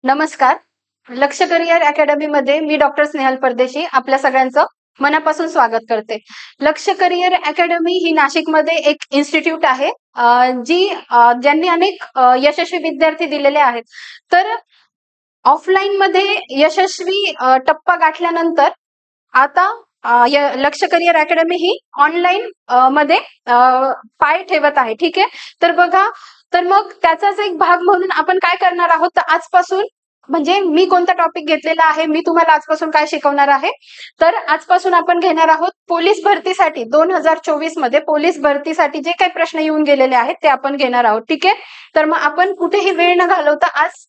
नमस्कार. लक्ष करिअर अकॅडमीमध्ये मी डॉक्टर स्नेहल परदेशी आपल्या सगळ्यांचं मनापासून स्वागत करते. लक्ष करिअर अकॅडमी ही नाशिकमध्ये एक इन्स्टिट्यूट आहे, ज्यांनी अनेक यशस्वी विद्यार्थी दिलेले आहेत. तर ऑफलाईन मध्ये यशस्वी टप्पा गाठल्यानंतर आता लक्ष करिअर अकॅडमी ही ऑनलाईन मध्ये पाय ठेवत आहे. ठीक आहे. तर बघा, तर मग त्याचाच एक भाग म्हणून आपण काय करणार आहोत, तर आजपासून म्हणजे मी कोणता टॉपिक घेतलेला आहे, मी तुम्हाला आजपासून काय शिकवणार आहे, तर आजपासून आपण घेणार आहोत पोलीस भरतीसाठी 2024 मध्ये पोलीस भरतीसाठी जे काही प्रश्न येऊन गेलेले आहेत ते आपण घेणार आहोत. ठीक आहे. तर मग आपण कुठेही वेळ न घालवता आज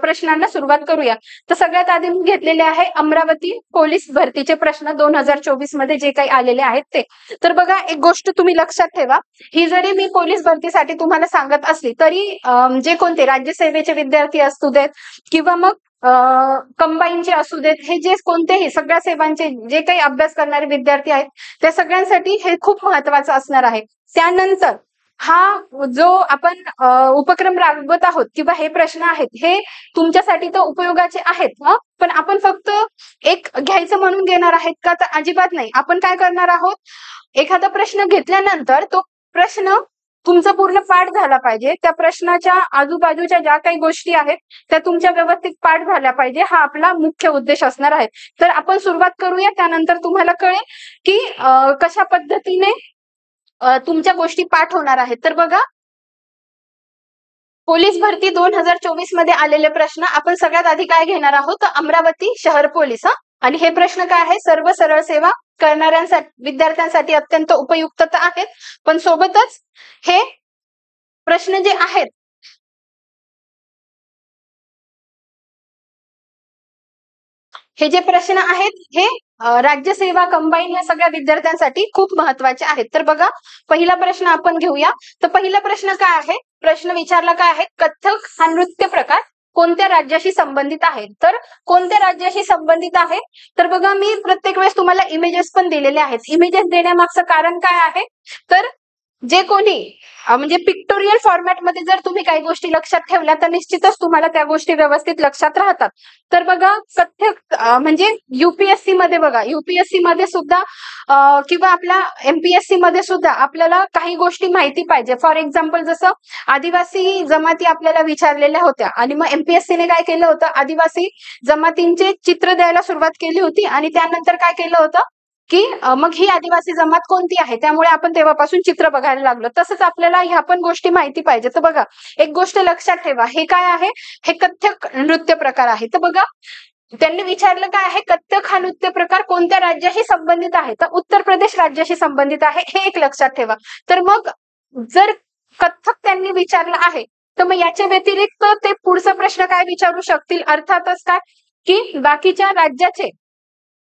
प्रश्नांना सुरुवात करूया. तर सगळ्यात आधी मी घेतलेले आहे अमरावती पोलीस भरतीचे प्रश्न 2024 मध्ये जे काही आलेले आहेत ते. तर बघा, एक गोष्ट तुम्ही लक्षात ठेवा, ही जरी मी पोलीस भरतीसाठी तुम्हाला सांगत असली तरी जे कोणते राज्यसेवेचे विद्यार्थी असू देत किंवा मग कंबाईनचे असू देत, हे जे कोणतेही सगळ्या सेवांचे जे काही अभ्यास करणारे विद्यार्थी आहेत त्या सगळ्यांसाठी हे खूप महत्वाचं असणार आहे. त्यानंतर हा जो आपण उपक्रम राबवत आहोत किंवा हे प्रश्न आहेत हे तुमच्यासाठी तर उपयोगाचे आहेत, पण आपण फक्त एक घ्यायचं म्हणून घेणार आहेत का, तर अजिबात नाही. आपण काय करणार आहोत, एखादा प्रश्न घेतल्यानंतर तो प्रश्न तुमचा पूर्ण पाठ झाला पाहिजे. त्या प्रश्नाच्या आजूबाजूच्या ज्या काही गोष्टी आहेत त्या तुमच्या व्यवस्थित पाठ झाल्या पाहिजे, हा आपला मुख्य उद्देश असणार आहे. तर आपण सुरुवात करूया, त्यानंतर तुम्हाला कळेल की कशा पद्धतीने तुमच्या गोष्टी पाठ होणार आहेत. तर बघा, पोलीस भरती 2024 मध्ये आलेले प्रश्न आपण सगळ्यात आधी काय घेणार आहोत, अमरावती शहर पोलीस. आणि हे प्रश्न काय आहे, सर्व सरळ सेवा करणाऱ्यांसाठी विद्यार्थ्यांसाठी अत्यंत उपयुक्तता आहेत. पण सोबतच हे प्रश्न जे आहेत हे जे प्रश्न आहेत हे राज्यसेवा कंबाईन या सगळ्या विद्यार्थ्यांसाठी खूप महत्वाचे आहेत. तर बघा, पहिला प्रश्न आपण घेऊया. तर पहिला प्रश्न काय आहे, प्रश्न विचारला काय आहे, कथ्थक हा नृत्य प्रकार कोणत्या राज्याशी संबंधित आहे. तर कोणत्या राज्याशी संबंधित आहे, तर बघा, मी प्रत्येक वेळेस तुम्हाला इमेजेस पण दिलेले आहेत. इमेजेस देण्यामागचं कारण काय आहे, तर जे कोणी म्हणजे पिक्टोरियल फॉर्मॅटमध्ये जर तुम्ही काही गोष्टी लक्षात ठेवल्या तर निश्चितच तुम्हाला त्या गोष्टी व्यवस्थित लक्षात राहतात. तर बघा, कथ्थक म्हणजे युपीएससी मध्ये बघा, युपीएससी मध्ये सुद्धा किंवा आपल्या एमपीएससी मध्ये सुद्धा आपल्याला काही गोष्टी माहिती पाहिजे. फॉर एक्झाम्पल, जसं आदिवासी जमाती आपल्याला विचारलेल्या होत्या आणि मग एमपीएससीने काय केलं होतं, आदिवासी जमातींचे चित्र द्यायला सुरुवात केली होती आणि त्यानंतर काय केलं होतं की मग ही आदिवासी जमात कोणती आहे, त्यामुळे आपण तेव्हापासून चित्र बघायला लागलो. तसंच आपल्याला ह्या पण गोष्टी माहिती पाहिजे. तर बघा, एक गोष्ट लक्षात ठेवा, हे काय आहे, हे कथ्थक नृत्य प्रकार आहे. तर बघा, त्यांनी विचारलं काय आहे, कथ्थक हा नृत्य प्रकार कोणत्या राज्याशी संबंधित आहे, तर उत्तर प्रदेश राज्याशी संबंधित आहे, हे एक लक्षात ठेवा. तर मग जर कथ्थक त्यांनी विचारलं आहे तर मग याच्या व्यतिरिक्त ते पुढचा प्रश्न काय विचारू शकतील, अर्थातच काय की बाकीच्या राज्याचे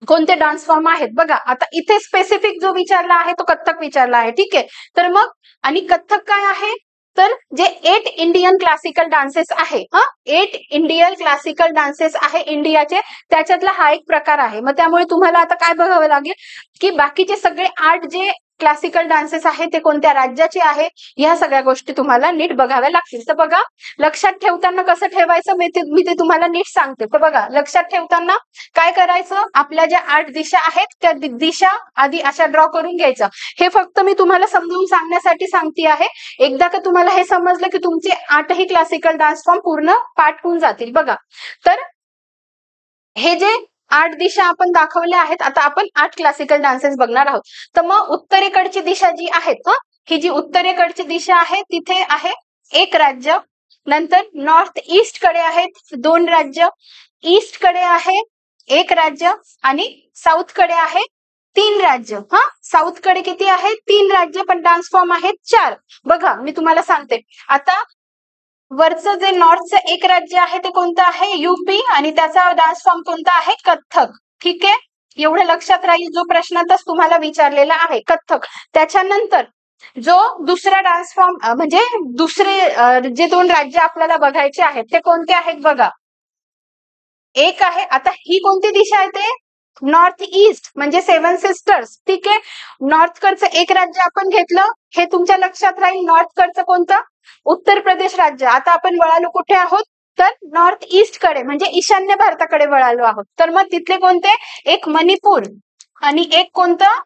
कोणते डान्स फॉर्म आहेत. बघा, आता इथे स्पेसिफिक जो विचारला आहे तो कथ्थक विचारला आहे. ठीक आहे. तर मग आणि कथ्थक काय आहे, तर जे 8 इंडियन क्लासिकल डान्सेस आहे, 8 इंडियन क्लासिकल डान्सेस आहे इंडियाचे, त्याच्यातला हा एक प्रकार आहे. मग त्यामुळे तुम्हाला आता काय बघावं लागेल की बाकीचे सगळे 8 जे क्लासिकल डान्सेस आहे ते कोणत्या राज्याचे आहे, ह्या सगळ्या गोष्टी तुम्हाला नीट बघाव्या लागतील. तर बघा, लक्षात ठेवताना कसं ठेवायचं मी ते तुम्हाला नीट सांगते. तर बघा, लक्षात ठेवताना काय करायचं, आपल्या ज्या 8 दिशा आहेत त्या दिशा आधी अशा ड्रॉ करून घ्यायचं. हे फक्त मी तुम्हाला समजावून सांगण्यासाठी सांगते आहे. एकदा का तुम्हाला हे समजलं की तुमचे 8ही क्लासिकल डान्स फॉर्म पूर्ण पाठ होऊन जातील. बघा, तर हे जे 8 दिशा आपण दाखवल्या आहेत, आता आपण 8 क्लासिकल डान्सेस बघणार आहोत. तर मग उत्तरेकडची दिशा जी आहेत, ही जी उत्तरेकडची दिशा आहे तिथे आहे एक राज्य, नंतर नॉर्थ ईस्ट कडे आहेत 2 राज्य, ईस्ट कडे आहे एक राज्य आणि साऊथ कडे आहे 3 राज्य. साऊथ कडे किती आहेत, 3 राज्य, पण डान्स फॉर्म आहेत 4. बघा, मी तुम्हाला सांगते. आता वरचं जे नॉर्थचं एक राज्य आहे ते कोणतं आहे, यूपी, आणि त्याचा डान्स फॉर्म कोणता आहे, कथ्थक. ठीक आहे. एवढं लक्षात राहील, जो प्रश्नातच तुम्हाला विचारलेला आहे कथ्थक. त्याच्यानंतर जो दुसरा डान्स फॉर्म म्हणजे दुसरे जे 2 राज्य आपल्याला बघायचे आहेत ते कोणते आहेत, बघा, एक आहे, आता ही कोणती दिशा आहे, ते नॉर्थ ईस्ट म्हणजे 7 सिस्टर्स. ठीक आहे. नॉर्थ कडचं एक राज्य आपण घेतलं, हे तुमच्या लक्षात राहील. नॉर्थ कडचं कोणतं, उत्तर प्रदेश राज्य. आता आपण वळालो कुठे आहोत, तर नॉर्थ ईस्ट कडे म्हणजे ईशान्य भारताकडे वळालो आहोत. तर मग तिथले कोणते, एक मणिपूर आणि एक कोणतं,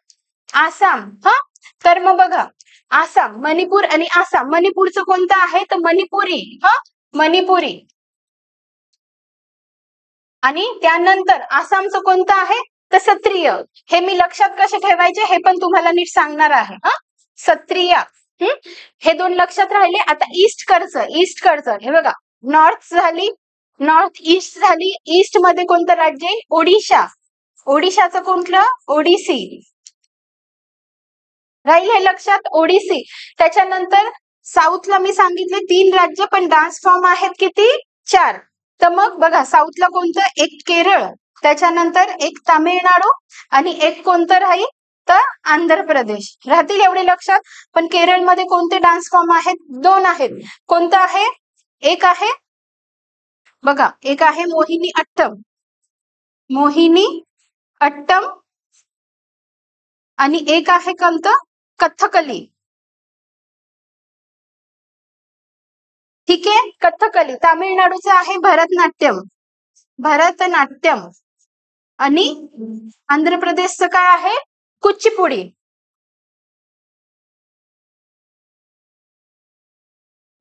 आसाम. हा, तर मग बघा, आसाम, मणिपूर आणि आसाम. मणिपूरचं कोणतं आहे, तर मणिपुरी. हा, मणिपुरी. आणि त्यानंतर आसामचं कोणतं आहे, तर सत्रिय. हे मी लक्षात कसे ठेवायचे हे पण तुम्हाला नीट सांगणार आहे. हा, सत्रिय. हे दोन लक्षात राहिले. आता ईस्ट कडचं हे बघा, नॉर्थ झाली, नॉर्थ ईस्ट झाली. ईस्ट मध्ये कोणतं राज्य आहे, ओडिशा. ओडिशाचं कुठलं, ओडिसी. राहील हे लक्षात, ओडिसी. त्याच्यानंतर साऊथला मी सांगितले 3 राज्य, पण डान्स फॉर्म आहेत किती, 4. तर मग बघा, साऊथला कोणतं, एक केरळ, त्याच्यानंतर एक तामिळनाडू आणि एक कोणतं राहील, तर आंध्र प्रदेश. राहतील एवढे लक्षात. पण केरळमध्ये कोणते डान्स फॉर्म आहेत, 2 आहेत. कोणतं आहे, एक आहे बघा, एक आहे मोहिनी अट्टम, मोहिनी अट्टम, आणि एक आहे कोणतं, कथकली. ठीक आहे, कथकली. तामिळनाडूचं आहे भरतनाट्यम, भरतनाट्यम. आणि आंध्र प्रदेशचं काय आहे, कुचिपुडी.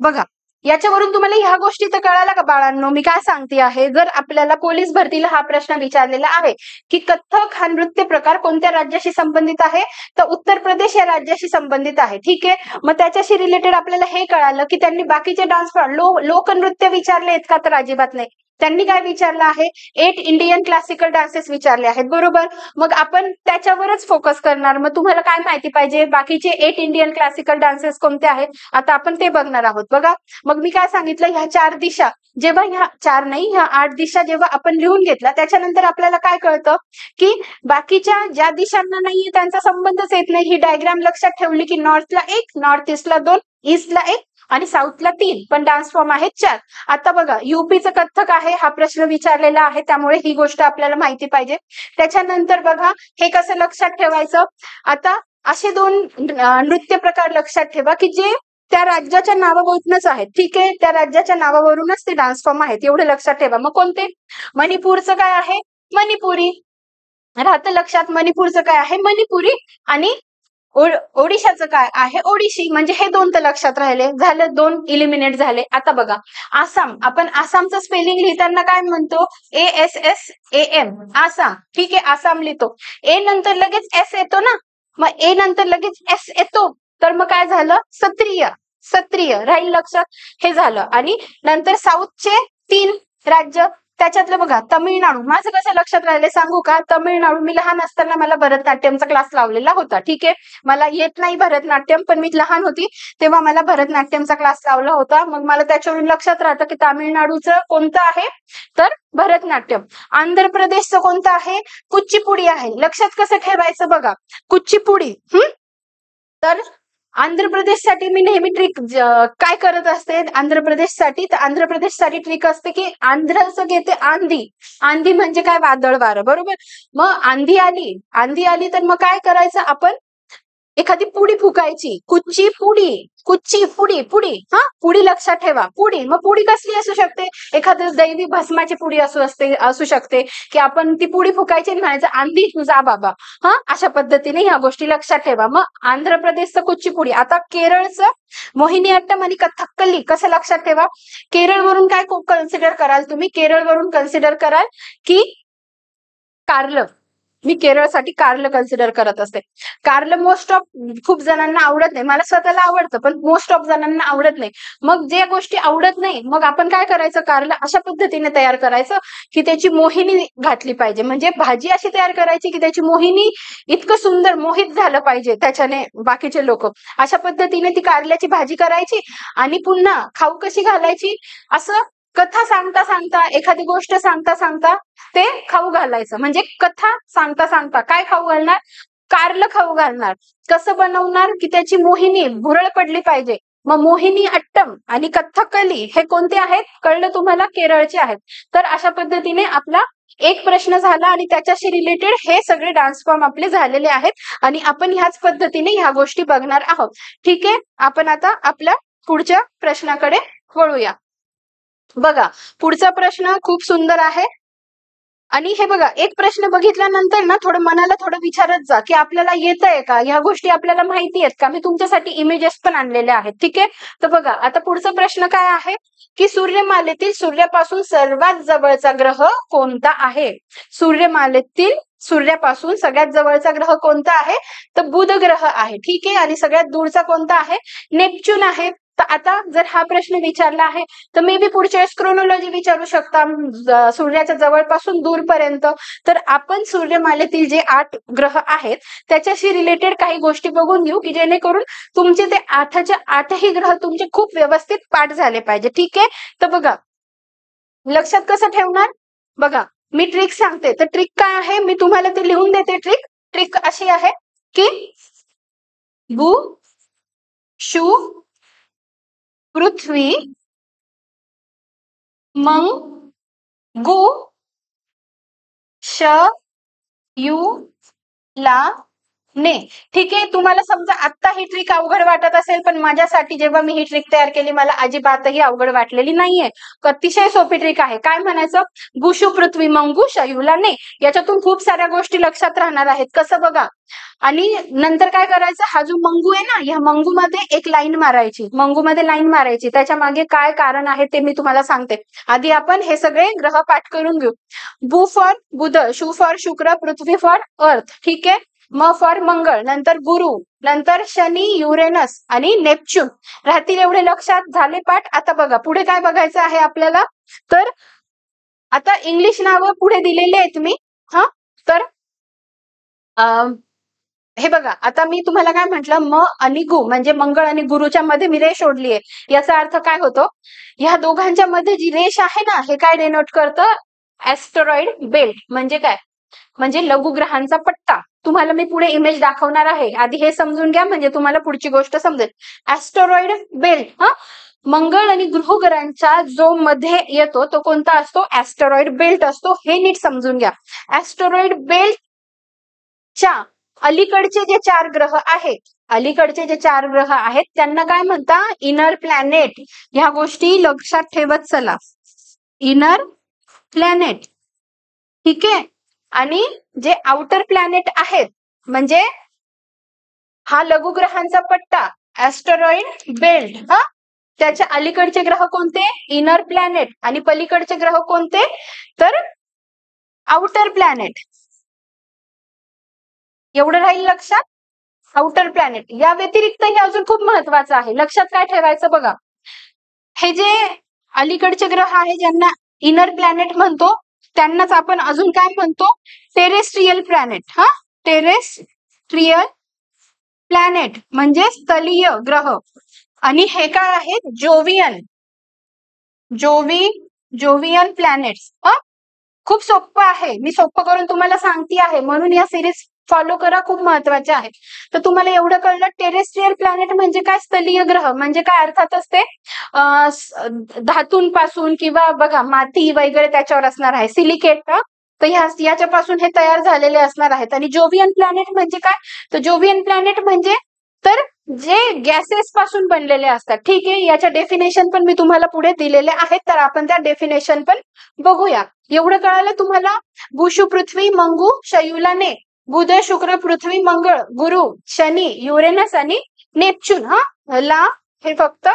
बघा, याच्यावरून तुम्हाला ह्या गोष्टी तर कळाल्या का बाळांनो, मी काय सांगते आहे. जर आपल्याला पोलीस भरतीला हा प्रश्न विचारलेला आहे की कथ्थक हा नृत्य प्रकार कोणत्या राज्याशी संबंधित आहे, तर उत्तर प्रदेश या राज्याशी संबंधित आहे. ठीक आहे, मग त्याच्याशी रिलेटेड आपल्याला हे कळालं की त्यांनी बाकीचे डान्स लोकनृत्य विचारले आहेत का, तर अजिबात नाही. त्यांनी काय विचारलं आहे, 8 इंडियन क्लासिकल डान्सेस विचारले आहेत. बरोबर, मग आपण त्याच्यावरच फोकस करणार. मग तुम्हाला काय माहिती पाहिजे, बाकीचे 8 इंडियन क्लासिकल डान्सेस कोणते आहेत, आता आपण ते बघणार आहोत. बघा, मग मी काय सांगितलं, ह्या 4 दिशा, जेव्हा ह्या 4 नाही, ह्या 8 दिशा जेव्हा आपण लिहून घेतला, त्याच्यानंतर आपल्याला काय कळतं की बाकीच्या ज्या दिशांना नाहीये त्यांचा संबंधच येत नाही. ही डायग्राम लक्षात ठेवली की नॉर्थला 1, नॉर्थ ईस्टला 2, ईस्टला 1 आणि साऊथला 3, पण डान्स फॉर्म आहेत 4. आता बघा, युपीचं कथ्थक आहे, हा प्रश्न विचारलेला आहे, त्यामुळे ही गोष्ट आपल्याला माहिती पाहिजे. त्याच्यानंतर बघा, हे कसं लक्षात ठेवायचं, आता असे 2 नृत्य प्रकार लक्षात ठेवा की जे त्या राज्याच्या नावावरूनच आहेत. ठीक आहे, त्या राज्याच्या नावावरूनच ते डान्स फॉर्म आहेत, एवढे लक्षात ठेवा. मग कोणते, मणिपूरचं काय आहे, मणिपुरी. राहतं लक्षात, मणिपूरचं काय आहे, मणिपुरी. आणि ओडिशाचं काय आहे, ओडिशी. म्हणजे हे 2 तर लक्षात राहिले, झालं, 2 इलिमिनेट झाले. आता बघा, आसाम, आपण आसामचं स्पेलिंग लिहिताना काय म्हणतो, ASSAM, आसाम. ठीक आहे, आसाम लिहितो. ए नंतर लगेच एस येतो ना, मग ए नंतर लगेच एस येतो, तर मग काय झालं, सत्रिय. सत्रिय राहील लक्षात, हे झालं. आणि नंतर साऊथचे 3 राज्य, त्याच्यातलं बघा, तमिळनाडू. माझं कसं लक्षात राहिले सांगू का, तमिळनाडू, मी लहान असताना मला भरतनाट्यमचा क्लास लावलेला होता. ठीक आहे, मला येत नाही भरतनाट्यम, पण मी लहान होती तेव्हा मला भरतनाट्यमचा क्लास लावला होता. मग मला त्याच्यावरून लक्षात राहतं की तामिळनाडूचं कोणतं आहे, तर भरतनाट्यम. आंध्र प्रदेशचं कोणतं आहे, कुचिपुडी आहे. लक्षात कसं ठेवायचं बघा, कुचिपुडी. तर आंध्र प्रदेशसाठी मी नेहमी ट्रिक काय करत असते, आंध्र प्रदेशसाठी, तर आंध्र प्रदेशसाठी ट्रिक असते की आंध्रचं घेते आंधी. आंधी म्हणजे काय, वादळ वारं. बरोबर, मग आंधी आली, आंधी आली तर मग काय करायचं, आपण एखादी पुडी फुकायची, कुच्ची पुडी, कुच्ची पुडी, पुडी. हा, पुडी लक्षात ठेवा, पुडी. मग पुडी कसली असू शकते, एखादं दैवी भस्माची पुडी असू शकते की आपण ती पुडी फुकायची आणि म्हणायचं आंधी तुझा बाबा. हा, अशा पद्धतीने ह्या गोष्टी लक्षात ठेवा. मग आंध्र प्रदेशचं कुच्चीपुडी. आता केरळचं मोहिनीअट्टम आणि कथकली कसं लक्षात ठेवा, केरळवरून काय कन्सिडर कराल तुम्ही, केरळवरून कन्सिडर कराल की कारलं. मी केरळसाठी कारलं कन्सिडर करत असते. कारलं मोस्ट ऑफ खूप जणांना आवडत नाही, मला स्वतःला आवडतं, पण मोस्ट ऑफ जणांना आवडत नाही. मग जे गोष्टी आवडत नाही, मग आपण काय करायचं, कारलं अशा पद्धतीने तयार करायचं की त्याची मोहिनी घातली पाहिजे. म्हणजे भाजी अशी तयार करायची की त्याची मोहिनी इतकं सुंदर मोहित झालं पाहिजे त्याच्याने बाकीचे लोक. अशा पद्धतीने ती कारल्याची भाजी करायची आणि पुन्हा खाऊ कशी घालायची, असं कथा सांगता सांगता, एखादी गोष्ट सांगता सांगता ते खाऊ घालायचं. म्हणजे कथा सांगता सांगता काय खाऊ घालणार, कारलं खाऊ घालणार. कसं बनवणार की त्याची मोहिनी भुरळ पडली पाहिजे. मग मोहिनी अट्टम आणि कथकली हे कोणते आहेत, कळलं तुम्हाला, केरळचे आहेत. तर अशा पद्धतीने आपला एक प्रश्न झाला आणि त्याच्याशी रिलेटेड हे सगळे डान्स फॉर्म आपले झालेले आहेत आणि आपण ह्याच पद्धतीने ह्या गोष्टी बघणार आहोत. ठीक आहे, आपण आता आपल्या पुढच्या प्रश्नाकडे वळूया. बघा पुढचा प्रश्न खूप सुंदर आहे. आणि हे बघा एक प्रश्न बघितल्यानंतर ना थोडं मनाला थोडं विचारत जा की आपल्याला येतंय का, ह्या गोष्टी आपल्याला माहिती आहेत का. मी तुमच्यासाठी इमेजेस पण आणलेले आहेत. ठीक आहे. तर बघा आता पुढचा प्रश्न काय आहे की सूर्यमालेतील सूर्यापासून सर्वात जवळचा ग्रह कोणता आहे. सूर्यापासून सगळ्यात जवळचा ग्रह कोणता आहे तर बुध ग्रह आहे. ठीक आहे. आणि सगळ्यात दूरचा कोणता आहे नेपच्यून आहे. तर आता जर हा प्रश्न विचारला आहे तर मे बी पुढच्या वेळेस क्रोनॉलॉजी विचारू शकता सूर्याच्या जवळपासून दूरपर्यंत. तर आपण सूर्यमालेतील जे 8 ग्रह आहेत त्याच्याशी रिलेटेड काही गोष्टी बघून घेऊ की जेणेकरून तुमचे ते 8च्या 8ही ग्रह तुमचे खूप व्यवस्थित पाठ झाले पाहिजे. ठीक आहे. तर बघा लक्षात कसं ठेवणार. बघा मी ट्रिक सांगते. तर ट्रिक काय आहे मी तुम्हाला ते लिहून देते. ट्रिक अशी आहे की भू शु पृथ्वी मंगू श यू ला ने. ठीक आहे. तुम्हाला समजा आता ही ट्रिक अवघड वाटत असेल पण माझ्यासाठी जेव्हा मी ही ट्रिक तयार केली मला अजिबातही अवघड वाटलेली नाहीये. अतिशय सोपी ट्रिक आहे. काय म्हणायचं भूषु पृथ्वी मंगू शयूला ने. याच्यातून खूप साऱ्या गोष्टी लक्षात राहणार आहेत. कसं बघा. आणि नंतर काय करायचं हा जो मंगू आहे ना या मंगू मध्ये एक लाईन मारायची. मंगू मध्ये लाईन मारायची. त्याच्या मागे काय कारण आहे ते मी तुम्हाला सांगते. आधी आपण हे सगळे ग्रह पाठ करून घेऊ. भू फॉर बुध, शु फॉर शुक्र, पृथ्वी फॉर अर्थ. ठीक आहे. म फॉर मंगळ, नंतर गुरु, नंतर शनी, युरेनस आणि नेपच्यून. राहतील एवढे लक्षात झाले पाठ. आता बघा पुढे काय बघायचं आहे आपल्याला. तर आता इंग्लिश नावं पुढे दिलेले आहेत मी. तर हे बघा आता मी तुम्हाला काय म्हटलं म आणि गु म्हणजे मंगळ आणि गुरुच्या मध्ये मी रेष ओढली आहे. याचा अर्थ काय होतो ह्या दोघांच्या मध्ये जी रेष आहे ना हे काय डिनोट करतं ऍस्टेरॉइड बेल्ट. म्हणजे काय म्हणजे लघुग्रहांचा पट्टा. तुम्हाला मी पुढे इमेज दाखवणार आहे. आधी हे समजून घ्या म्हणजे तुम्हाला पुढची गोष्ट समजेल. ऍस्टेरॉइड बेल्ट मंगळ आणि ग्रहांचा जो मध्ये येतो तो कोणता असतो ऍस्टेरॉइड बेल्ट असतो. हे नीट समजून घ्या. ऍस्टेरॉइड बेल्टच्या अलीकडचे जे 4 ग्रह आहेत त्यांना काय म्हणता इनर प्लॅनेट. ह्या गोष्टी लक्षात ठेवत चला. Inner planet. ठीक आहे. आणि जे आउटर प्लॅनेट आहेत म्हणजे हा लघुग्रहांचा पट्टा ऍस्टेरॉइड बेल्ट त्याच्या अलीकडचे ग्रह कोणते इनर प्लॅनेट आणि पलीकडचे ग्रह कोणते तर आउटर प्लॅनेट. एवढं राहील लक्षात. Outer planet. या व्यतिरिक्त हे अजून खूप महत्वाचं आहे. लक्षात काय ठेवायचं बघा. हे जे अलीकडचे ग्रह आहे ज्यांना इनर प्लॅनेट म्हणतो त्यांनाच आपण अजून काय म्हणतो टेरेस्ट्रियल प्लॅनेट. टेरेस्ट्रियल प्लॅनेट म्हणजे स्थलीय ग्रह. आणि हे काय आहेत जोवियन प्लॅनेट्स. खूप सोपं आहे. मी सोपं करून तुम्हाला सांगते आहे म्हणून या सिरीज फॉलो करा. खूप महत्वाचे आहे. तर तुम्हाला एवढं कळलं टेरेस्ट्रियल प्लॅनेट म्हणजे काय स्थलीय ग्रह म्हणजे काय अर्थातच ते धातूंपासून किंवा बघा माती वगैरे त्याच्यावर असणार आहे सिलिकेट. तर याच्यापासून हे तयार झालेले असणार आहेत. आणि जोवियन प्लॅनेट म्हणजे काय तर जोवियन प्लॅनेट म्हणजे तर जे गॅसेस पासून बनलेले असतात. ठीक आहे. याच्या डेफिनेशन पण मी तुम्हाला पुढे दिलेले आहेत तर आपण त्या डेफिनेशन पण बघूया. एवढं कळालं तुम्हाला. भूषु पृथ्वी मंगू शयूला ने. बुध शुक्र पृथ्वी मंगळ गुरु शनी युरेनस आणि नेपच्यून. ला हे फक्त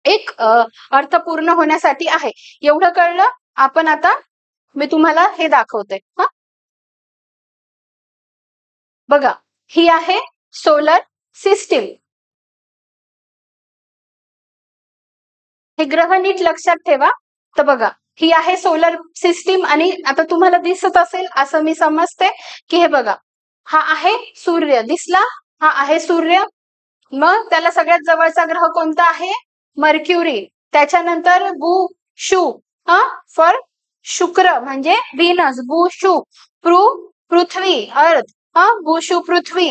एक अर्थपूर्ण होण्यासाठी आहे. एवढं कळलं. आपण आता मी तुम्हाला हे दाखवते. बघा ही आहे सोलर सिस्टीम. हे ग्रह नीट लक्षात ठेवा. तर बघा ही आहे सोलर सिस्टीम. आणि आता तुम्हाला दिसत असेल असं मी समजते की हे बघा हा आहे सूर्य. दिसला. हा आहे सूर्य. मग त्याला सगळ्यात जवळचा ग्रह कोणता आहे मर्क्युरी. त्याच्यानंतर भू शु फॉर शुक्र म्हणजे व्हीनस. भू शु पृथ्वी अर्थ. भूषु पृथ्वी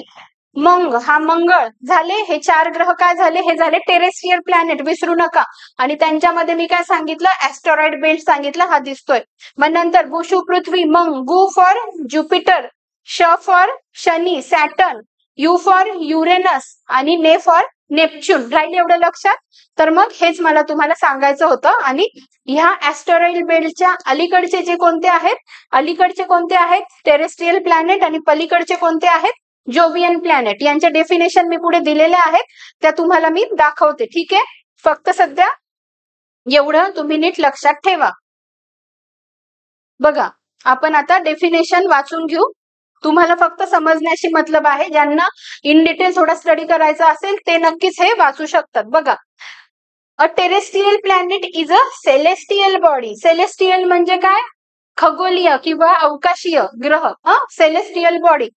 मंग हा मंगळ. झाले हे 4 ग्रह काय झाले हे झाले टेरेस्ट्रियल प्लॅनेट. विसरू नका. आणि त्यांच्यामध्ये मी काय सांगितलं ऍस्टेरॉइड बेल्ट सांगितलं. हा दिसतोय. मग नंतर भूषु पृथ्वी मंग गु फॉर ज्युपिटर, श for Shani Saturn, you for Uranus आणि ने फॉर नेपच्यून. राहील एवढं लक्षात? तर मग हेच मला तुम्हाला सांगायचं होतं. आणि ह्या ऍस्टेरॉइड बेल्टच्या अलीकडचे जे कोणते आहेत, अलीकडचे कोणते आहेत टेरेस्ट्रियल प्लॅनेट आणि पलीकडचे कोणते आहेत जोवियन प्लॅनेट, यांच्या डेफिनेशन मी पुढे दिलेल्या आहेत, त्या तुम्हाला मी दाखवते. ठीक आहे, फक्त सध्या एवढं तुम्ही नीट लक्षात ठेवा. बघा, आपण आता डेफिनेशन वाचून घेऊ. तुम्हाला फक्त समजण्याशी मतलब आहे. ज्यांना इन डिटेल थोडा स्टडी करायचा असेल ते नक्कीच हे वाचू शकतात. बघा, a terrestrial planet is a celestial body. Celestial म्हणजे काय? खगोलीय किंवा अवकाशीय ग्रह. Celestial body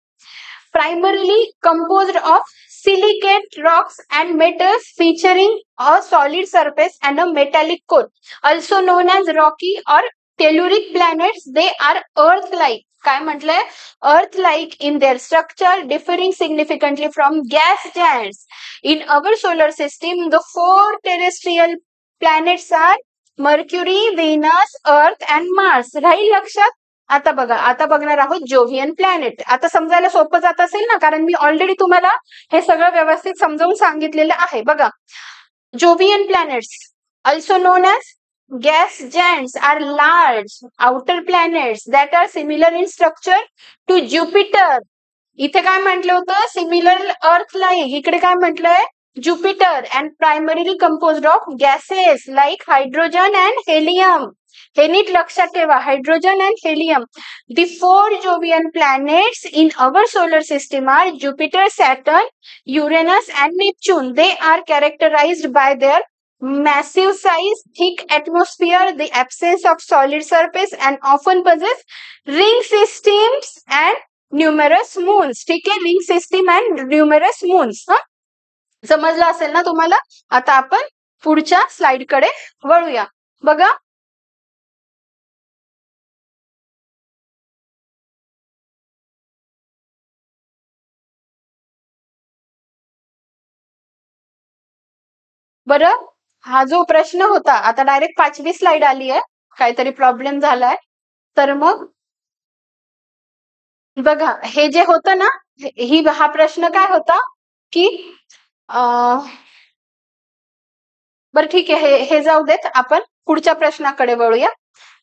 primarily composed of silicate rocks and metals featuring a solid surface and a metallic core, also known as rocky or telluric planets. They are earth-like. काय म्हटलंय? Earth-like in their structure, differing significantly from gas giants. In our solar system, the 4 terrestrial planets are Mercury, Venus, Earth and Mars. राहील लक्षात? आता बघा, आता बघणार आहोत Jovian planet. आता समजायला सोपं जात असेल ना, कारण मी ऑलरेडी तुम्हाला हे सगळं व्यवस्थित समजावून सांगितलेलं आहे. बघा, Jovian planets also known as gas giants are large outer planets that are similar in structure to Jupiter. इथे काय म्हटलं होतं? सिमिलर अर्थ लाईक. इकडे काय म्हटलंय? Jupiter. And primarily composed of gases like hydrogen and helium. हे नीट लक्षात ठेवा, hydrogen and helium. The 4 Jovian planets in our solar system are Jupiter, Saturn, Uranus and Neptune. They are characterized by their massive size, thick atmosphere, the absence of solid surface and often possess ring systems and numerous moons. ठीक आहे, ring system and numerous moons. समजलं असेल ना तुम्हाला? आता आपण पुढच्या slide कडे वळूया. बघा, बरं, हा जो प्रश्न होता, आता डायरेक्ट 5वी स्लाइड आली आहे, काहीतरी प्रॉब्लेम झालाय. तर मग बघा, हे जे होतं ना, हा प्रश्न काय होता की बरं ठीक आहे, हे जाऊ देत. आपण पुढच्या प्रश्नाकडे वळूया.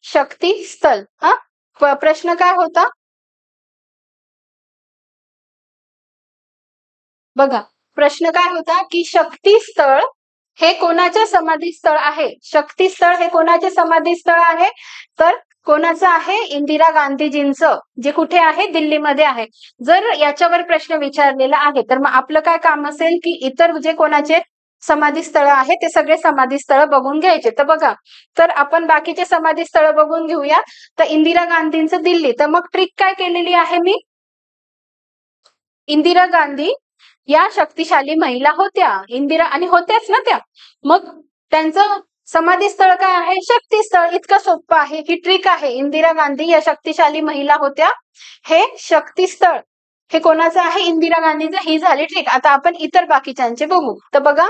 शक्ती स्थल. प्रश्न काय होता? बघा, प्रश्न काय होता की शक्ती स्थळ हे कोणाचे समाधी स्थळ आहे? शक्ती स्थळ हे कोणाचे समाधी स्थळ आहे? तर कोणाचं आहे? इंदिरा गांधीजींचं, जे कुठे आहे? दिल्लीमध्ये आहे. जर याच्यावर प्रश्न विचारलेला आहे तर मग आपलं काय काम असेल की इतर जे कोणाचे समाधी स्थळ आहे ते सगळे समाधी स्थळ बघून घ्यायचे. तर बघा, तर आपण बाकीचे समाधी स्थळ बघून घेऊया. तर इंदिरा गांधींचं दिल्ली. तर मग ट्रिक काय केलेली आहे मी? इंदिरा गांधी या शक्तिशाली महिला होत्या. इंदिरा आणि होत्याच ना त्या. मग त्यांचं समाधी स्थळ काय आहे? शक्ती स्थळ. इतकं सोपं आहे, ही ट्रिक आहे. इंदिरा गांधी या शक्तिशाली महिला होत्या, हे शक्ती स्थळ हे कोणाचं आहे? इंदिरा गांधीचं. ही झाली ट्रिक. आता आपण इतर बाकीच्यांचे बघू. तर बघा,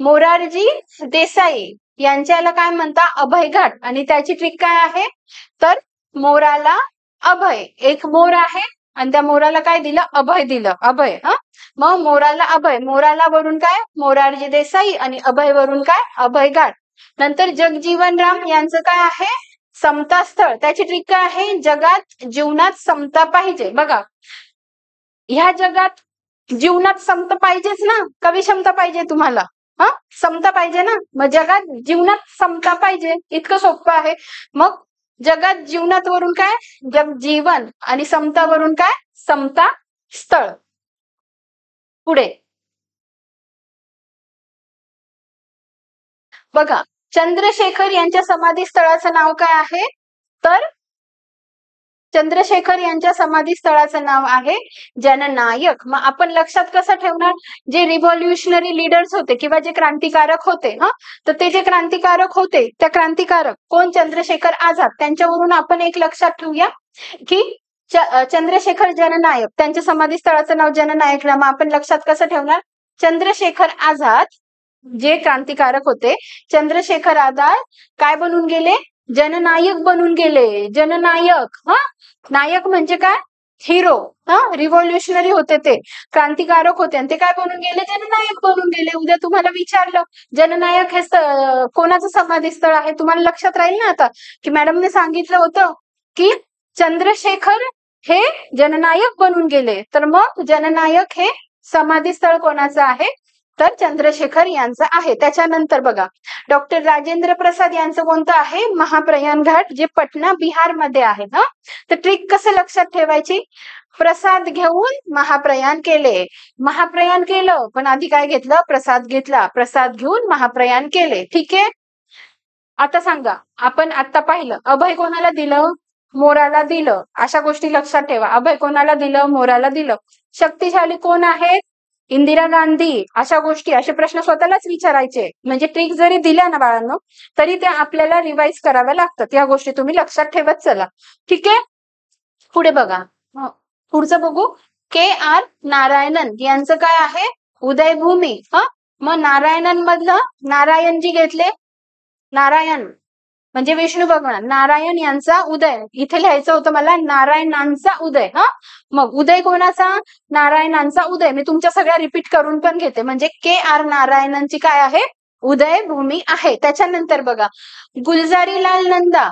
मोरारजी देसाई यांच्याला काय म्हणता? अभयघाट. आणि त्याची ट्रिक काय आहे? तर मोराला अभय, एक मोर आहे आणि त्या मोराला काय दिलं? अभय दिलं. अभय. मग मोराला अभय, मोराला वरून काय? मोरारजी देसाई आणि अभय वरून काय? अभयघाट. नंतर जगजीवन राम यांचं काय आहे? समता स्थळ. त्याची ट्रिक काय आहे? जगात जीवनात समता पाहिजे. बघा, ह्या जगात जीवनात समता पाहिजेच ना, का विषमता पाहिजे तुम्हाला? समता पाहिजे ना. मग जगात जीवनात समता पाहिजे, इतकं सोपं आहे. मग जगात जीवनात वरून काय? जग जीवन आणि समता वरून काय? समता स्थळ. पुढे बघा, चंद्रशेखर यांच्या समाधी स्थळाचं नाव काय आहे? तर चंद्रशेखर यांच्या समाधी स्थळाचं नाव आहे जननायक. मग आपण लक्षात कसं ठेवणार? जे रिव्हॉल्युशनरी लीडर्स होते किंवा जे क्रांतिकारक होते, तर ते जे क्रांतिकारक होते, त्या क्रांतिकारक कोण? चंद्रशेखर आझाद. त्यांच्यावरून आपण एक लक्षात ठेवूया की चंद्रशेखर जननायक, त्यांच्या समाधी स्थळाचं नाव जननायक. मग आपण लक्षात कसं ठेवणार? चंद्रशेखर आझाद जे क्रांतिकारक होते, चंद्रशेखर आझाद काय बनून गेले? जननायक बनून गेले. जननायक. नायक म्हणजे काय? हिरो, रिव्होल्युशनरी होते, ते क्रांतिकारक होते आणि ते काय बनून गेले, जननायक बनून गेले. उद्या तुम्हाला विचारलं जननायक हे कोणाचं समाधी स्थळ आहे, तुम्हाला लक्षात राहील ना आता की मॅडमने सांगितलं होतं की चंद्रशेखर हे जननायक बनून गेले. तर मग जननायक हे समाधी स्थळ कोणाचं आहे, तर चंद्रशेखर यांचं आहे. त्याच्यानंतर बघा डॉक्टर राजेंद्र प्रसाद यांचं कोणतं आहे, महाप्रयाण घाट, जे पटना बिहार मध्ये आहे. तर ट्रिक कसं लक्षात ठेवायची, प्रसाद घेऊन महाप्रयाण केले, महाप्रयाण केलं पण आधी काय घेतलं, प्रसाद घेतला, प्रसाद घेऊन महाप्रयाण केले. ठीक आहे. आता सांगा, आपण आता पाहिलं अभय कोणाला दिलं, मोराला दिलं. अशा गोष्टी लक्षात ठेवा, अभय कोणाला दिलं, मोराला दिलं. शक्तिशाली कोण आहेत, इंदिरा गांधी. अशा गोष्टी, असे प्रश्न स्वतःलाच विचारायचे. म्हणजे ट्रिक जरी दिल्या ना बाळांनो, तरी त्या आपल्याला रिवाइज कराव्या लागतात. या गोष्टी तुम्ही लक्षात ठेवत चला. ठीक आहे. पुढे बघा, पुढचं बघू. के आर नारायणन यांचं काय आहे, उदयभूमी. मग नारायणन मधलं नारायण जी घेतले, नारायण म्हणजे विष्णू भगवान, नारायण यांचा उदय. इथे लिहायचं होतं मला नारायणांचा उदय. मग उदय कोणाचा, नारायणांचा उदय. मी तुमच्या सगळ्या रिपीट करून पण घेते. म्हणजे के आर नारायणनची काय आहे, उदय भूमी आहे. त्याच्यानंतर बघा गुलजारीलाल नंदा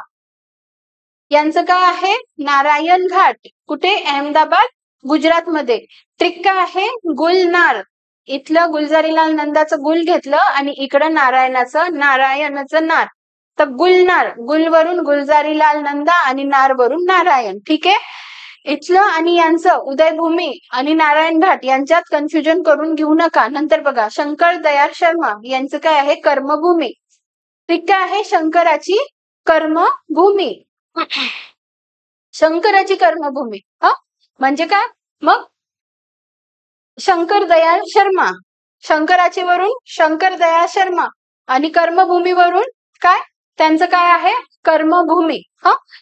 यांचं काय आहे, नारायण घाट. कुठे, अहमदाबाद, गुजरात मध्ये. ट्रिक काय आहे, गुलनार. इथलं गुलजारीलाल नंदाचं गुल घेतलं आणि इकडं नारायणाचं नार. तर गुलनार, गुलवरून गुलजारीलाल नंदा आणि नारवरून नारायण. ठीक आहे. इथलं आणि यांचं उदयभूमी आणि नारायण घाट यांच्यात कन्फ्युजन करून घेऊ नका. नंतर बघा शंकर दयाळ शर्मा यांचं काय आहे, कर्मभूमी. ट्रिक काय आहे, शंकराची कर्मभूमी. शंकराची कर्मभूमी. म्हणजे काय, मग शंकर दयाळ शर्मा, शंकराची वरून शंकर दयाळ शर्मा आणि कर्मभूमीवरून काय, त्यांचं काय आहे, कर्मभूमी.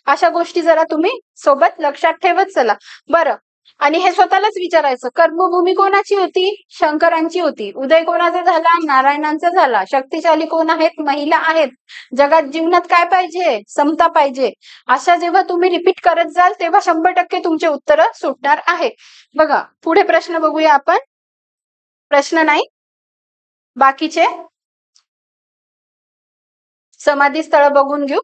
अशा गोष्टी जरा तुम्ही सोबत लक्षात ठेवत चला. बरं, आणि हे स्वतःलाच विचारायचं, कर्मभूमी कोणाची होती, शंकरांची होती. उदय कोणाचा झाला, नारायणांचा झाला. शक्तिशाली कोण आहेत, महिला आहेत. जगात जीवनात काय पाहिजे, समता पाहिजे. अशा जेव्हा तुम्ही रिपीट करत जाल तेव्हा 100% तुमचे उत्तर सुटणार आहे. बघा पुढे प्रश्न बघूया आपण. प्रश्न नाही, बाकीचे समाधी स्थळ बघून घेऊ.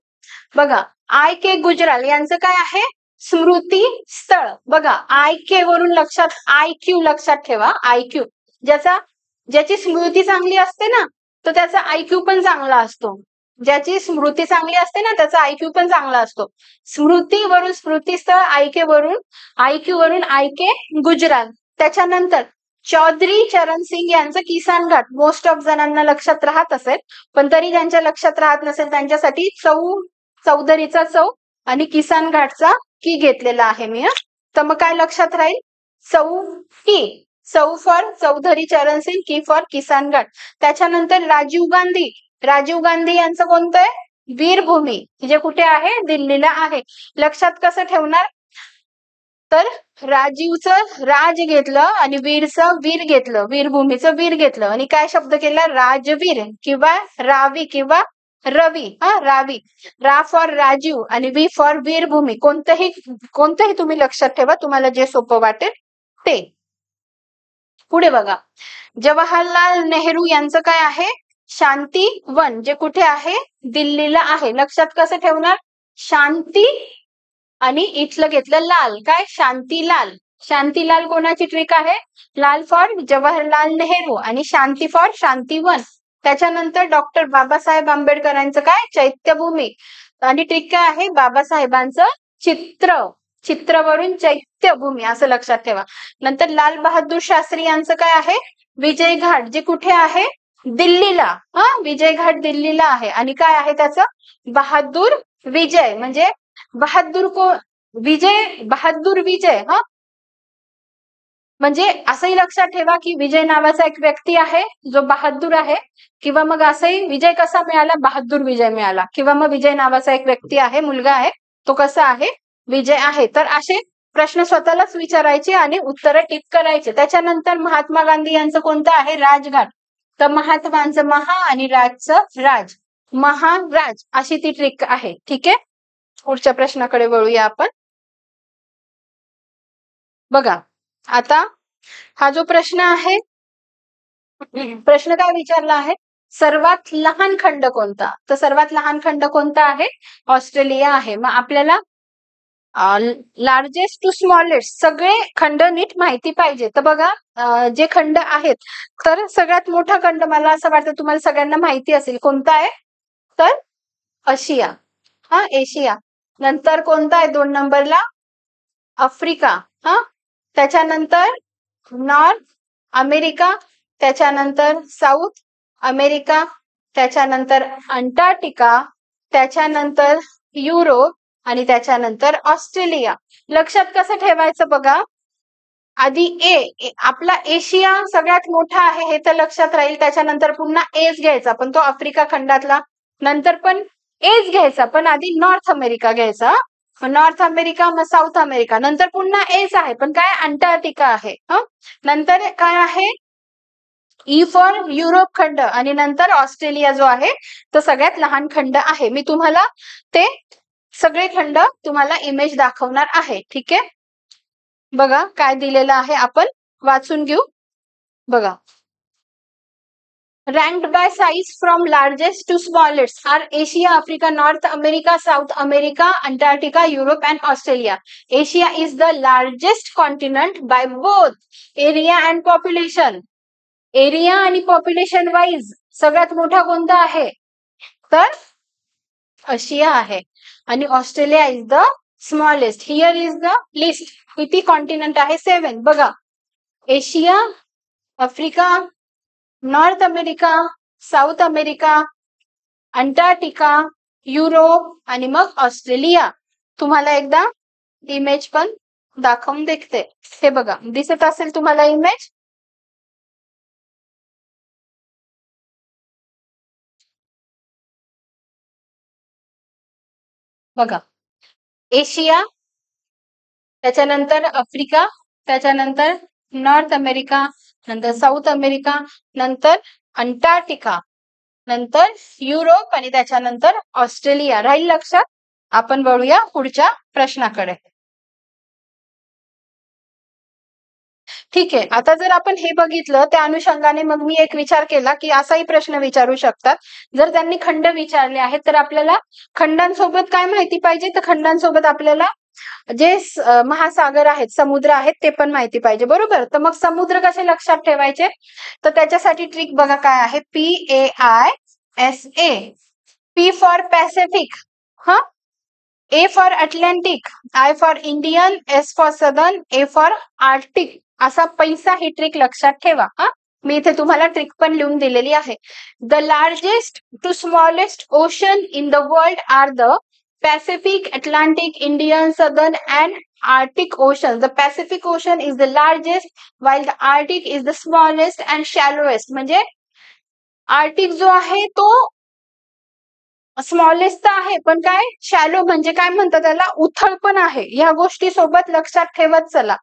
बघा आय के गुजराल यांचं काय आहे, स्मृती स्थळ. बघा आय के वरून लक्षात, IQ लक्षात ठेवा. IQ ज्याची स्मृती चांगली असते ना, तर त्याचा IQ पण चांगला असतो. ज्याची स्मृती चांगली असते ना, त्याचा IQ पण चांगला असतो. स्मृती वरून स्मृती स्थळ, IQ वरून IK गुजराल. त्याच्यानंतर चौधरी चरण सिंग यांचं किसान घाट. मोस्ट ऑफ जणांना लक्षात राहत असेल, पण तरी ज्यांच्या लक्षात राहत नसेल त्यांच्यासाठी चौधरीचा चौ आणि किसान घाटचा की घेतलेला आहे मी. तर मग काय लक्षात राहील, चौ फॉर चौधरी चरण सिंग, की फॉर किसान घाट. त्याच्यानंतर राजीव गांधी यांचं कोणतं आहे, वीरभूमी, जे कुठे आहे, दिल्लीला आहे. लक्षात कसं ठेवणार, तर राजीवचं राज घेतलं आणि वीरचं वीर घेतलं, वीरभूमीचं वीर घेतलं आणि काय शब्द केला, राजवीर किंवा रावी किंवा रवी. रावी, रा फॉर राजीव आणि वी फॉर वीरभूमी. कोणतंही तुम्ही लक्षात ठेवा, तुम्हाला जे सोपं वाटेल ते. पुढे बघा जवाहरलाल नेहरू यांचं काय आहे, शांती वन, जे कुठे आहे, दिल्लीला आहे. लक्षात कसं ठेवणार, शांती आणि इथलं घेतलं लाल, काय, शांतीलाल. शांतीलाल कोणाची ट्रिक आहे, लाल फॉर जवाहरलाल नेहरू आणि शांती फॉर शांतीवन. त्याच्यानंतर डॉक्टर बाबासाहेब आंबेडकरांचं काय, चैत्यभूमी. आणि ट्रिक काय आहे, बाबासाहेबांचं चित्रवरून चैत्यभूमी, असं लक्षात ठेवा. नंतर लाल बहादूर शास्त्री यांचं काय आहे, विजय घाट, जे कुठे आहे, दिल्लीला. विजय घाट दिल्लीला आहे. आणि काय आहे त्याचं, बहादूर विजय, म्हणजे बहादूर विजय. म्हणजे असंही लक्षात ठेवा की विजय नावाचा एक व्यक्ती आहे जो बहादूर आहे, किंवा मग असंही विजय कसा मिळाला, बहादूर विजय मिळाला, किंवा मग विजय नावाचा एक व्यक्ती आहे, मुलगा आहे, तो कसा आहे, विजय आहे. तर असे प्रश्न स्वतःलाच विचारायचे आणि उत्तरं टिक करायचे. त्याच्यानंतर महात्मा गांधी यांचं कोणतं आहे, राजघाट. तर महात्मांचं महा आणि राजचं राज, महाराज, अशी ती ट्रिक आहे. ठीक आहे. पुढच्या प्रश्नाकडे वळूया आपण. बघा आता हा जो प्रश्न आहे, प्रश्न काय विचारला आहे, सर्वात लहान खंड कोणता? तर सर्वात लहान खंड कोणता आहे? ऑस्ट्रेलिया आहे. मग आपल्याला लार्जेस्ट टू स्मॉलेस्ट सगळे खंड नीट माहिती पाहिजे. तर बघा जे खंड आहेत, तर सगळ्यात मोठा खंड मला असं वाटतं तुम्हाला सगळ्यांना माहिती असेल कोणता आहे, तर आशिया, एशिया. नंतर कोणता आहे 2 नंबरला? आफ्रिका. त्याच्यानंतर नॉर्थ अमेरिका, त्याच्यानंतर साऊथ अमेरिका, त्याच्यानंतर अंटार्क्टिका, त्याच्यानंतर युरोप आणि त्याच्यानंतर ऑस्ट्रेलिया. लक्षात कसं ठेवायचं बघा, आधी आपला एशिया सगळ्यात मोठा आहे हे तर लक्षात राहील. त्याच्यानंतर पुन्हा एच घ्यायचा, पण तो आफ्रिका खंडातला. नंतर पण एच घ्यायचा, पण आधी नॉर्थ अमेरिका घ्यायचा. नॉर्थ अमेरिका, मग साऊथ अमेरिका, नंतर पुन्हा एच आहे, पण काय अंटार्क्टिका आहे. नंतर काय आहे, ई फॉर युरोप खंड, आणि नंतर ऑस्ट्रेलिया जो आहे तो सगळ्यात लहान खंड आहे. मी तुम्हाला ते सगळे खंड तुम्हाला इमेज दाखवणार आहे. ठीक आहे, बघा काय दिलेलं आहे, आपण वाचून घेऊ. बघा, ranked by size from largest to smallest are Asia, Africa, North America, South America, Antarctica, Europe and Australia. Asia is the largest continent by both area and population. Area आणि पॉप्युलेशन वाईज सगळ्यात मोठा कोणता आहे, तर आशिया आहे. आणि Australia is the smallest. Here is the list. किती continent आहे? 7. बघा, Asia, Africa, north America, south America, Antarctica, Europe आणि मग ऑस्ट्रेलिया. तुम्हाला एकदा इमेज पण दाखवून देखते. हे बघा, दिसत असेल तुम्हाला इमेज. बघा, एशिया, त्याच्यानंतर आफ्रिका, त्याच्यानंतर नॉर्थ अमेरिका, नंतर साऊथ अमेरिका, नंतर अंटार्क्टिका, नंतर युरोप आणि त्याच्यानंतर ऑस्ट्रेलिया. राहील लक्षात. आपण वळूया पुढच्या प्रश्नाकडे. ठीक आहे, आता जर आपण हे बघितलं त्या अनुषंगाने मग मी एक विचार केला की असाही प्रश्न विचारू शकतात. जर त्यांनी खंड विचारले आहेत तर आपल्याला खंडांसोबत काय माहिती पाहिजे, तर खंडांसोबत आपल्याला जे महासागर आहेत, समुद्र आहेत ते पण माहिती पाहिजे, बरोबर. तर मग समुद्र कसे लक्षात ठेवायचे, तर त्याच्यासाठी ट्रिक बघा काय आहे. PAISA. P for Pacific, A for Atlantic, I for Indian, S for southern, A for Arctic. असा पैसा ही ट्रिक लक्षात ठेवा. मी इथे तुम्हाला ट्रिक पण लिहून दिलेली आहे. The largest to smallest ocean in the world are the Pacific, Atlantic, Indian, Southern and Arctic Ocean. The Pacific Ocean is the largest while the Arctic is the smallest and shallowest. म्हणजे Arctic जो आहे तो smallest आहे, पण काय shallow म्हणजे काय म्हणतात त्याला, उथळ पण आहे. या गोष्टी सोबत लक्षात ठेवत चला.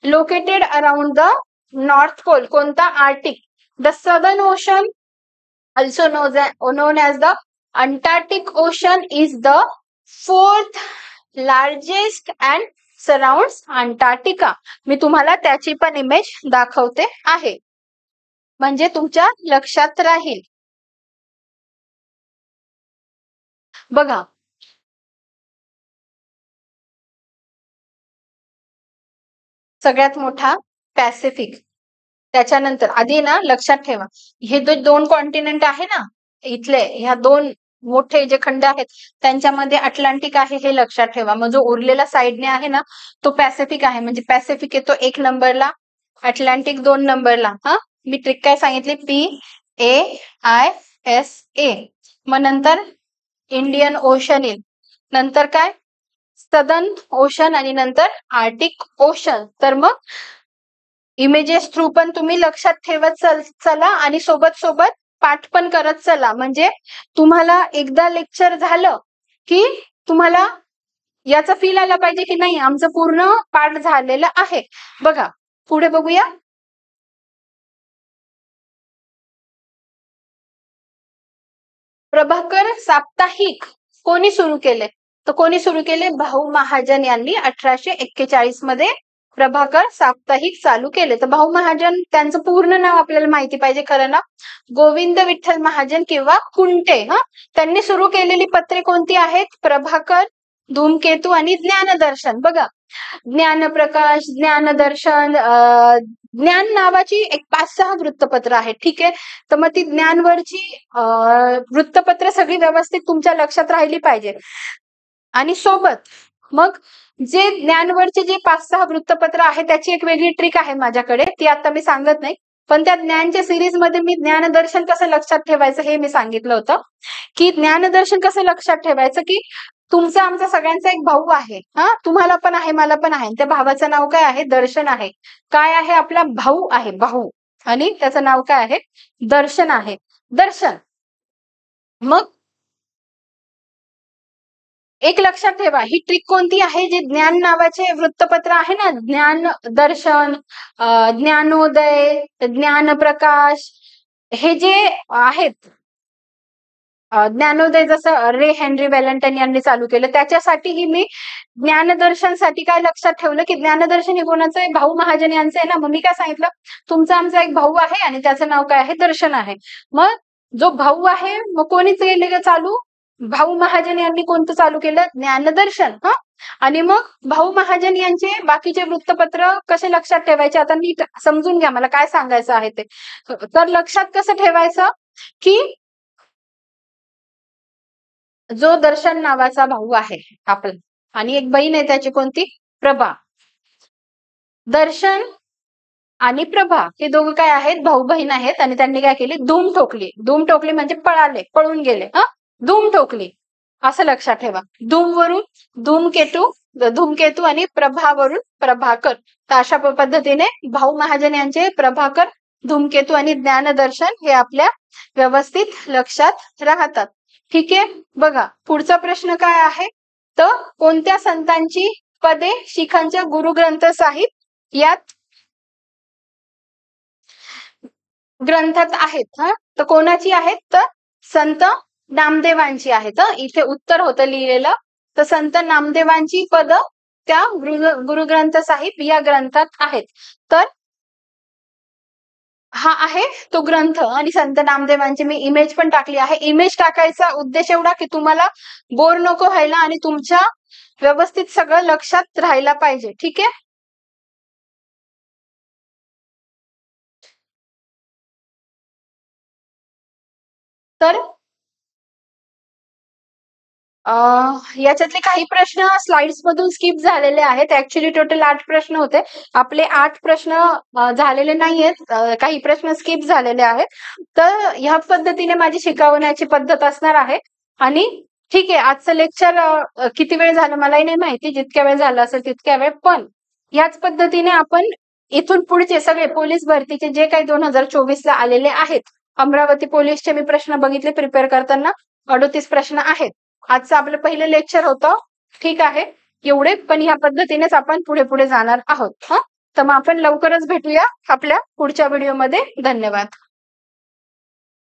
Located around the North Pole, कोणता, Arctic. The Southern Ocean also known as the Antarctic Ocean is the 4th largest and surrounds Antarctica. मी तुम्हाला त्याची पण इमेज दाखवते आहे, म्हणजे तुमच्या लक्षात राहील. बघा, सगळ्यात मोठा पॅसिफिक, त्याच्यानंतर आधी ना लक्षात ठेवा हे जे 2 कॉन्टिनेंट आहे ना इथले, ह्या 2 मोठे जे खंड आहेत त्यांच्यामध्ये अटलांटिक आहे हे लक्षात ठेवा. मग जो उरलेला साइडने आहे ना तो पॅसिफिक आहे, म्हणजे पॅसिफिक येतो 1 नंबरला, अटलांटिक 2 नंबरला. मी ट्रिक काय सांगितली, PAISA. मग नंतर इंडियन ओशन येईल, नंतर काय सदर्न ओशन आणि नंतर आर्टिक ओशन. तर मग इमेजेस थ्रू पण तुम्ही लक्षात ठेवत चला आणि सोबत सोबत पाठ पण करत चला, म्हणजे तुम्हाला एकदा लेक्चर झालं की तुम्हाला याचा फील आला पाहिजे की नाही आमचं पूर्ण पाठ झालेलं आहे. बघा पुढे बघूया. प्रभाकर साप्ताहिक कोणी सुरू केले, तर कोणी सुरू केले, भाऊ महाजन यांनी 1841 मध्ये प्रभाकर साप्ताहिक चालू केले. तर भाऊ महाजन त्यांचं पूर्ण नाव आपल्याला माहिती पाहिजे. खरं नाव गोविंद विठ्ठल महाजन किंवा कुंटे. त्यांनी सुरू केलेली पत्रे कोणती आहेत? प्रभाकर, धूमकेतू आणि ज्ञानदर्शन. बघा, ज्ञानप्रकाश, ज्ञानदर्शन, ज्ञान नावाची एक 5-6 वृत्तपत्र आहेत. ठीक आहे. तर मग ती ज्ञानवरची वृत्तपत्र सगळी व्यवस्थित तुमच्या लक्षात राहिली पाहिजे. आणि सोबत मग जे ज्ञानवरचे जे 5-6 वृत्तपत्र आहे त्याची एक वेगळी ट्रिक आहे माझ्याकडे, ती आता मी सांगत नाही. पण त्या ज्ञानच्या सिरीज मध्ये मी ज्ञानदर्शन कसं लक्षात ठेवायचं हे मी सांगितलं होतं. की ज्ञानदर्शन कसं लक्षात ठेवायचं, की तुमचा आमचा सगळ्यांचा एक भाऊ आहे. तुम्हाला पण आहे, मला पण आहे. त्या भावाचं नाव काय आहे? दर्शन आहे. काय आहे? आपला भाऊ आहे, भाऊ. आणि त्याचं नाव काय आहे? दर्शन आहे. दर्शन. मग एक लक्षात ठेवा, ही ट्रिक कोणती आहे? जे ज्ञान नावाचे वृत्तपत्र आहे ना, ज्ञान दर्शन, ज्ञानोदय, ज्ञानप्रकाश, हे जे आहेत, ज्ञानोदय जसं रे हेनरी वेलंटन यांनी चालू केलं, त्याच्यासाठीही मी ज्ञानदर्शनसाठी काय लक्षात ठेवलं, की ज्ञानदर्शन हे कोणाचं आहे? भाऊ महाजन यांचं आहे ना. मग मी काय सांगितलं, तुमचा आमचा एक भाऊ आहे आणि त्याचं नाव काय आहे? दर्शन आहे. मग जो भाऊ आहे, मग कोणीच केलं का चालू? भाऊ महाजन यांनी कोणतं चालू केलं? ज्ञानदर्शन. आणि मग भाऊ महाजन यांचे बाकीचे वृत्तपत्र कसे लक्षात ठेवायचे? आता नीट समजून घ्या, मला काय सांगायचं आहे ते. तर लक्षात कसं ठेवायचं, की जो दर्शन नावाचा भाऊ आहे आपला, आणि एक बहीण आहे त्याची, कोणती? प्रभा. दर्शन आणि प्रभा हे दोघं काय आहेत? भाऊ बहीण आहेत. आणि त्यांनी काय केली? धूम ठोकली. धूम ठोकली म्हणजे पळाले, पळून गेले. धूम ठोकली असं लक्षात ठेवा. धूमवरून धूमकेतू, धूमकेतू आणि प्रभावरून प्रभाकर. तर अशा पद्धतीने भाऊ महाजन यांचे प्रभाकर, धूमकेतू आणि ज्ञानदर्शन हे आपल्या व्यवस्थित लक्षात राहतात. ठीक आहे. बघा, पुढचा प्रश्न काय आहे? तर कोणत्या संतांची पदे शिखांच्या गुरुग्रंथ साहिब यात ग्रंथात आहेत? तर कोणाची आहेत? तर संत नामदेवांची आहेत. इथे उत्तर होतं लिहिलेलं. तर संत नामदेवांची पद त्या गुरुग्रंथ साहिब या ग्रंथात आहेत. तर हा आहे तो ग्रंथ. आणि संत नामदेवांची मी इमेज पण टाकली आहे. इमेज टाकायचा उद्देश एवढा की तुम्हाला बोर नको व्हायला आणि तुमच्या व्यवस्थित सगळं लक्षात राहायला पाहिजे. ठीक आहे. तर याच्यातले काही प्रश्न स्लाइड्स मधून स्किप झालेले आहेत. ऍक्च्युली टोटल 8 प्रश्न होते. आपले 8 प्रश्न झालेले नाहीयेत, काही प्रश्न स्किप झालेले आहेत. तर ह्या पद्धतीने माझी शिकवण्याची पद्धत असणार आहे. आणि ठीक आहे, आजचं लेक्चर किती वेळ झालं मलाही नाही माहिती, जितक्या वेळ झालं असेल तितक्या वेळ. पण याच पद्धतीने आपण इथून पुढचे सगळे पोलीस भरतीचे जे काही 2024 ला आलेले आहेत, अमरावती पोलीसचे मी प्रश्न बघितले प्रिपेअर करताना, 38 प्रश्न आहेत. आजचं आपलं पहिलं लेक्चर होतं. ठीक आहे, एवढे. पण ह्या पद्धतीनेच आपण पुढे पुढे जाणार आहोत. तर मग आपण लवकरच भेटूया आपल्या पुढच्या व्हिडिओमध्ये. धन्यवाद.